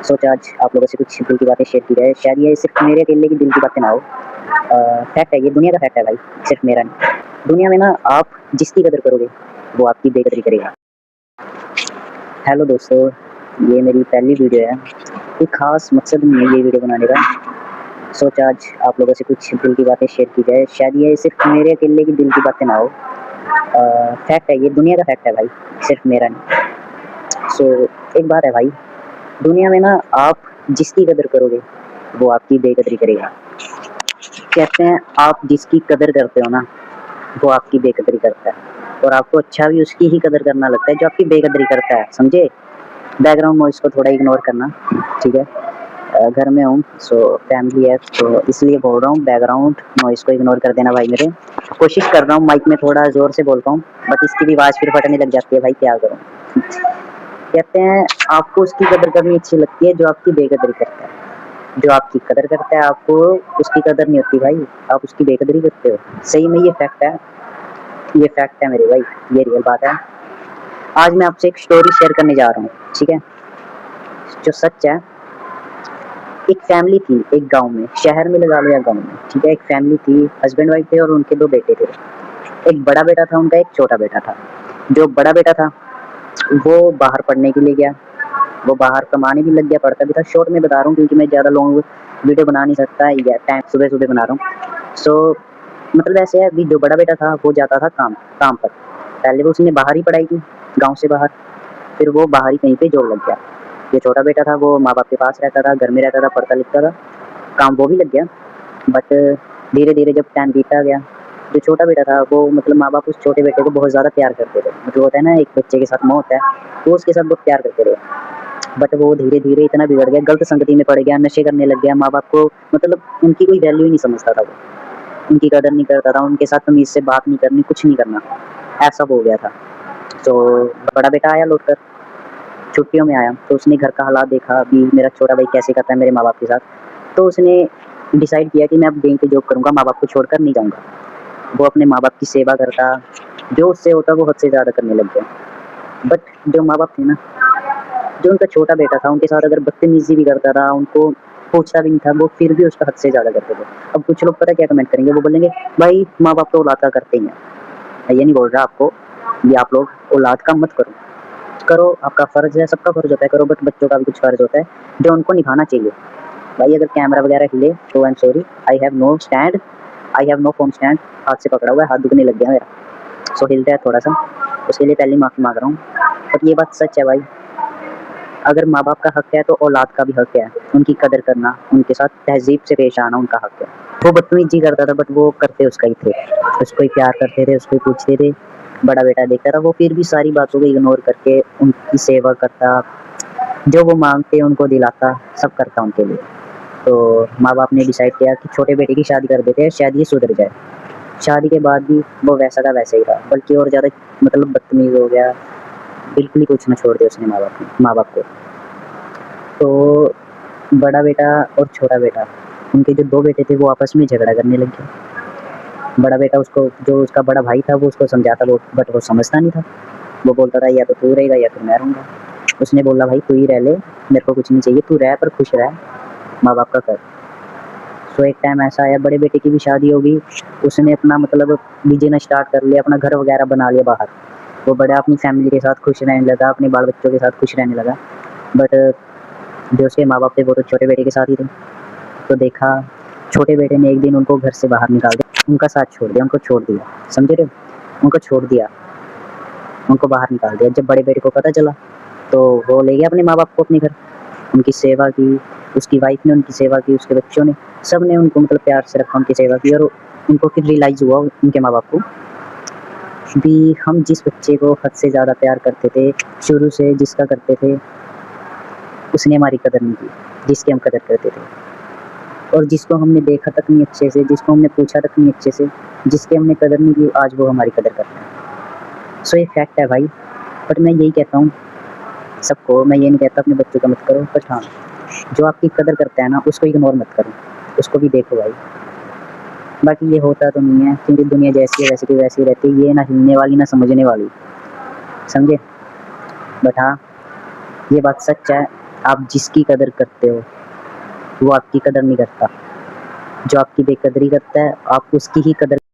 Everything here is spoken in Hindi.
सोचा आज आप लोगों से कुछ दिल की बातें शेयर की जाए। शायद ये सिर्फ मेरे अकेले की दिल की बातें ना हो। फैक्ट है, ये दुनिया का फैक्ट है भाई, सिर्फ मेरा नहीं। दुनिया में ना आप जिसकी कदर करोगे, वो आपकी बेकदरी करेगा। हेलो दोस्तों, ये मेरी पहली वीडियो है। कोई ख़ास मकसद नहीं है ये वीडियो बनाने का। सोचा आज आप लोगों से कुछ दिल की बातें शेयर की जाए। शायद ये सिर्फ मेरे अकेले की दिल की बातें ना हो। फैक्ट है, ये दुनिया का फैक्ट है भाई, सिर्फ मेरा नहीं। एक बात है भाई, दुनिया में ना आप जिसकी कदर करोगे, वो आपकी बेकदरी करेगा। कहते हैं आप जिसकी कदर करते हो ना, वो आपकी बेकदरी करता है, और आपको अच्छा भी उसकी ही कदर करना लगता है जो आपकी बेकदरी करता है, समझे? बैकग्राउंड नॉइज़ को थोड़ा इग्नोर करना, ठीक है? घर में हूँ, फैमिली है, तो इसलिए बोल रहा हूँ, बैकग्राउंड नॉइज़ को इग्नोर कर देना भाई मेरे। कोशिश कर रहा हूँ माइक में थोड़ा ज़ोर से बोलता हूँ, बट इसकी भी आवाज़ फिर फटने लग जाती है भाई, क्या करूँ? कहते हैं आपको उसकी कदर करनी अच्छी लगती है जो आपकी बेकदरी करता है। जो आपकी कदर करता है, आपको उसकी कदर नहीं होती भाई, आप उसकी बेकदरी करते हो। सही में ये फैक्ट है मेरे भाई, ये रियल बात है। आज मैं आपसे एक स्टोरी शेयर करने जा रहा हूँ, ठीक है? जो सच है। एक फैमिली थी एक गाँव में, शहर में लगा लो या गाँव में, ठीक है? एक फैमिली थी, हस्बैंड वाइफ थे और उनके 2 बेटे थे। एक बड़ा बेटा था उनका, एक छोटा बेटा था। जो बड़ा बेटा था, वो बाहर पढ़ने के लिए गया, वो बाहर कमाने भी लग गया, पढ़ता भी था। शॉर्ट में बता रहा हूँ क्योंकि मैं ज़्यादा लॉन्ग वीडियो बना नहीं सकता, या टाइम सुबह-सुबह बना रहा हूँ। मतलब ऐसे है, अभी जो बड़ा बेटा था वो जाता था काम पर। पहले वो उसने बाहर ही पढ़ाई की, गाँव से बाहर, फिर वो बाहर ही कहीं पे जॉब लग गया। जो छोटा बेटा था वो माँ-बाप के पास रहता था, घर में रहता था, पढ़ता-लिखता था, काम वो भी लग गया। बट धीरे-धीरे जब टाइम बीतता गया, जो छोटा बेटा था वो मतलब माँ-बाप उस छोटे बेटे को बहुत ज़्यादा प्यार करते थे। मतलब होता है ना, एक बच्चे के साथ मोह होता है, वो उसके साथ बहुत प्यार करते थे। बट वो धीरे-धीरे इतना बिगड़ गया, गलत संगति में पड़ गया, नशे करने लग गया। माँ-बाप को मतलब उनकी कोई वैल्यू ही नहीं समझता था वो, उनकी कदर नहीं करता था, उनके साथ तमीज़ से बात नहीं करनी, कुछ नहीं करना, ऐसा हो गया था। तो बड़ा बेटा आया लौट कर, छुट्टियों में आया, तो उसने घर का हालात देखा, अभी मेरा छोटा भाई कैसे करता है मेरे माँ-बाप के साथ। तो उसने डिसाइड किया कि मैं अब यहीं पे जॉब करूँगा, माँ-बाप को छोड़कर नहीं जाऊँगा। वो अपने माँ-बाप की सेवा करता, जो उससे होता वो हद से ज़्यादा करने लग गया। बट जो माँ-बाप थे ना, जो उनका छोटा बेटा था, उनके साथ अगर बदतमीज़ी भी करता था, उनको पूछता भी नहीं था, वो फिर भी उसका हद से ज़्यादा करते थे। अब कुछ लोग पता है क्या कमेंट करेंगे? वो बोलेंगे, "भाई माँ-बाप तो औलाद का करते ही हैं।" मैं ये नहीं बोल रहा आपको, ये आप लोग औलाद का मत करो। करो, आपका फ़र्ज़ है, सबका फ़र्ज़ होता है करो, बट बच्चों का भी कुछ फ़र्ज़ होता है, जो उनको निभाना चाहिए। भाई अगर कैमरा वगैरह हिले तो I am sorry, I have no phone stand, हाथ से पकड़ा हुआ है, हाथ दुखने लग गया मेरा। हिलता है थोड़ा-सा, उसके लिए पहले ही माफ़ी माँग रहा हूँ। बट ये बात सच है भाई, अगर माँ-बाप का हक है तो औलाद का भी हक है, उनकी कदर करना, उनके साथ तहज़ीब से पेश आना उनका हक है। वो बदतमीज़ी करता था बट वो करते उसका ही थे, उसको ही प्यार करते थे, उसको ही पूछते थे। बड़ा बेटा देखता था, वो फिर भी सारी बातों को इग्नोर करके उनकी सेवा करता, जो वो माँगते उनको दिलाता, सब करता उनके लिए। तो माँ-बाप ने डिसाइड किया कि छोटे बेटे की शादी कर देते हैं, शायद ये सुधर जाए। शादी के बाद भी वो वैसा का वैसा ही रहा, बल्कि और ज़्यादा मतलब बदतमीज़ हो गया, बिल्कुल ही कुछ ना छोड़ दिया उसने माँ-बाप को। तो बड़ा बेटा और छोटा बेटा, उनके जो 2 बेटे थे वो आपस में झगड़ा करने लग गए। बड़ा बेटा उसको, जो उसका बड़ा भाई था वो उसको समझाता, वो बट वो समझता नहीं था। वो बोलता था या तो तू रहेगा या फिर मैं रहूँगा। उसने बोला भाई तू ही रह ले, मेरे को कुछ नहीं चाहिए, तू रह पर खुश रह, माँ-बाप का कर। एक टाइम ऐसा आया, बड़े बेटे की भी शादी हो गई, उसने अपना मतलब बिज़नेस स्टार्ट कर लिया, अपना घर वगैरह बना लिया बाहर। वो बड़ा अपनी फैमिली के साथ खुश रहने लगा, अपने बाल-बच्चों के साथ खुश रहने लगा। बट जो उसके माँ-बाप थे वो तो छोटे बेटे के साथ ही थे। तो देखा, छोटे बेटे ने एक दिन उनको घर से बाहर निकाल दिया, उनका साथ छोड़ दिया, उनको छोड़ दिया, समझ रहे हो? उनको छोड़ दिया, उनको बाहर निकाल दिया। जब बड़े बेटे को पता चला, तो वो ले गया अपने माँ-बाप को अपने घर, उनकी सेवा की, उसकी वाइफ़ ने उनकी सेवा की, उसके बच्चों ने, सब ने उनको मतलब प्यार से रखा, उनकी सेवा की, और उनको फिर रियलाइज़ हुआ उनके माँ-बाप को भी हम जिस बच्चे को हद से ज़्यादा प्यार करते थे, शुरू से जिसका करते थे, उसने हमारी कदर नहीं की, जिसकी हम कदर करते थे। और जिसको हमने देखा तक नहीं अच्छे से, जिसको हमने पूछा तक नहीं अच्छे से, जिसकी हमने कदर नहीं की, आज वो हमारी कदर करता है। ये फैक्ट है भाई। बट मैं यही कहता हूँ सबको, मैं ये नहीं कहता अपने बच्चों का मत करो, बट हाँ, जो आपकी कदर करता है ना, उसको इग्नोर मत करो, उसको भी देखो भाई। बाकी ये होता तो नहीं है, क्योंकि दुनिया जैसी है वैसे की वैसी रहती है, ये ना हिलने वाली ना समझने वाली, समझे? बट हाँ, ये बात सच है, आप जिसकी कदर करते हो वो आपकी कदर नहीं करता, जो आपकी बेकदरी करता है आप उसकी ही कदर